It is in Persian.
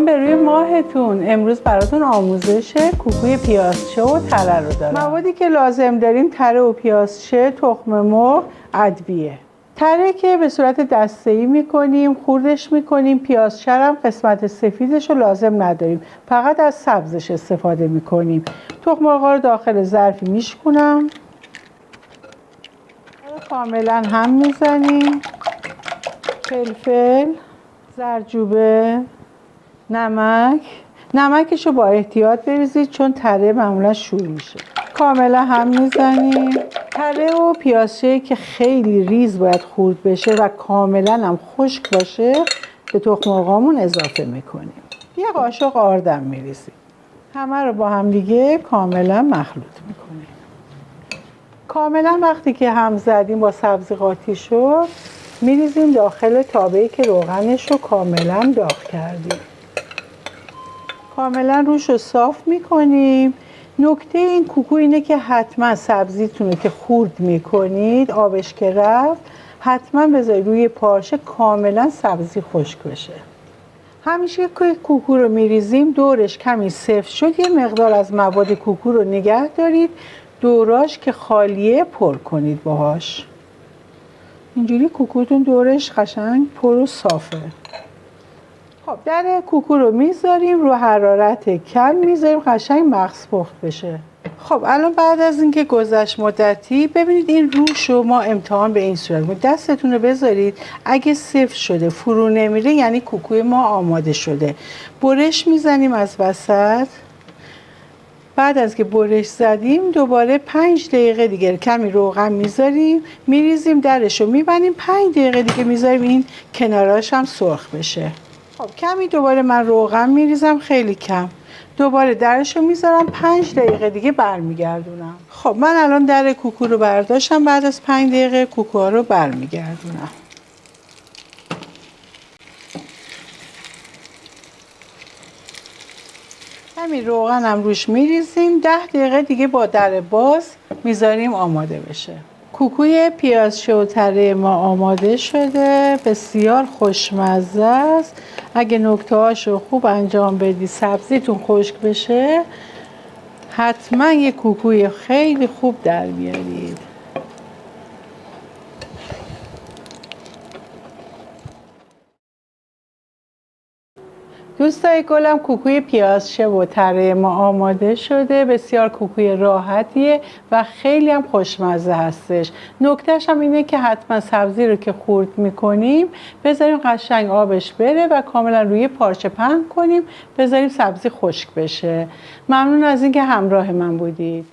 به روی ماهتون. امروز براتون آموزش کوکوی پیازچه و تره رو دارم. موادی که لازم داریم تره و پیازچه، تخم مرغ، ادویه. تره که به صورت دسته‌ای میکنیم، خوردش میکنیم. پیازچه هم قسمت سفیدش رو لازم نداریم، فقط از سبزش استفاده میکنیم. تخم مرغ رو داخل ظرفی میشکنم، کاملا هم میزنیم. فلفل، زردچوبه، نمکش رو با احتیاط بریزید چون تره معمولا شور میشه. کاملا هم میزنیم. تره و پیازچه که خیلی ریز باید خورد بشه و کاملا هم خشک باشه به تخم مرغامون اضافه میکنیم. یه قاشق آردم میریزیم. همه رو با هم دیگه کاملا مخلوط میکنیم. کاملا وقتی که هم زدیم با سبزی قاطی شد، میریزیم داخل تابه‌ای که روغنش رو کاملا داغ کردیم. کاملا روش رو صاف میکنیم. نکته این کوکو اینه که حتما سبزیتونه که خورد میکنید، آبش که رفت، حتما بذارید روی پارچه کاملا سبزی خشک بشه. همیشه که کوکو رو میریزیم دورش کمی سفت شد، یه مقدار از مواد کوکو رو نگه دارید، دوراش که خالیه پر کنید باهاش. اینجوری کوکوتون دورش قشنگ پر و صافه. خب در کوکو رو میذاریم رو حرارت کم، میذاریم قشنگ مغز پخت بشه. خب الان بعد از اینکه گذشت مدتی، ببینید این روش رو ما امتحان به این صورت، دستتون رو بذارید، اگه سفت شده فرو نمیره یعنی کوکوی ما آماده شده. برش میزنیم از وسط. بعد از که برش زدیم دوباره 5 دقیقه دیگه کمی روغن میذاریم، میریزیم، درش رو میبندیم، 5 دقیقه دیگه میذاریم این کناراش هم سرخ بشه. خب کمی دوباره من روغن میریزم، خیلی کم، دوباره درش رو میذارم، 5 دقیقه دیگه برمیگردونم. خب من الان در کوکو رو برداشتم، بعد از 5 دقیقه کوکوها رو برمیگردونم. همین روغن هم روش میریزیم، 10 دقیقه دیگه با در باز میذاریم آماده بشه. کوکوی پیازچه و تره ما آماده شده، بسیار خوشمزه است. اگه نکته‌هاشو خوب انجام بدی، سبزیتون خشک بشه، حتما یه کوکوی خیلی خوب در بیارید. دوستای گلم، کوکوی پیازچه و تره ما آماده شده. بسیار کوکوی راحتیه و خیلی هم خوشمزه هستش. نکتهش هم اینه که حتما سبزی رو که خورد میکنیم بذاریم قشنگ آبش بره و کاملا روی پارچه پهن کنیم، بذاریم سبزی خشک بشه. ممنون از اینکه همراه من بودید.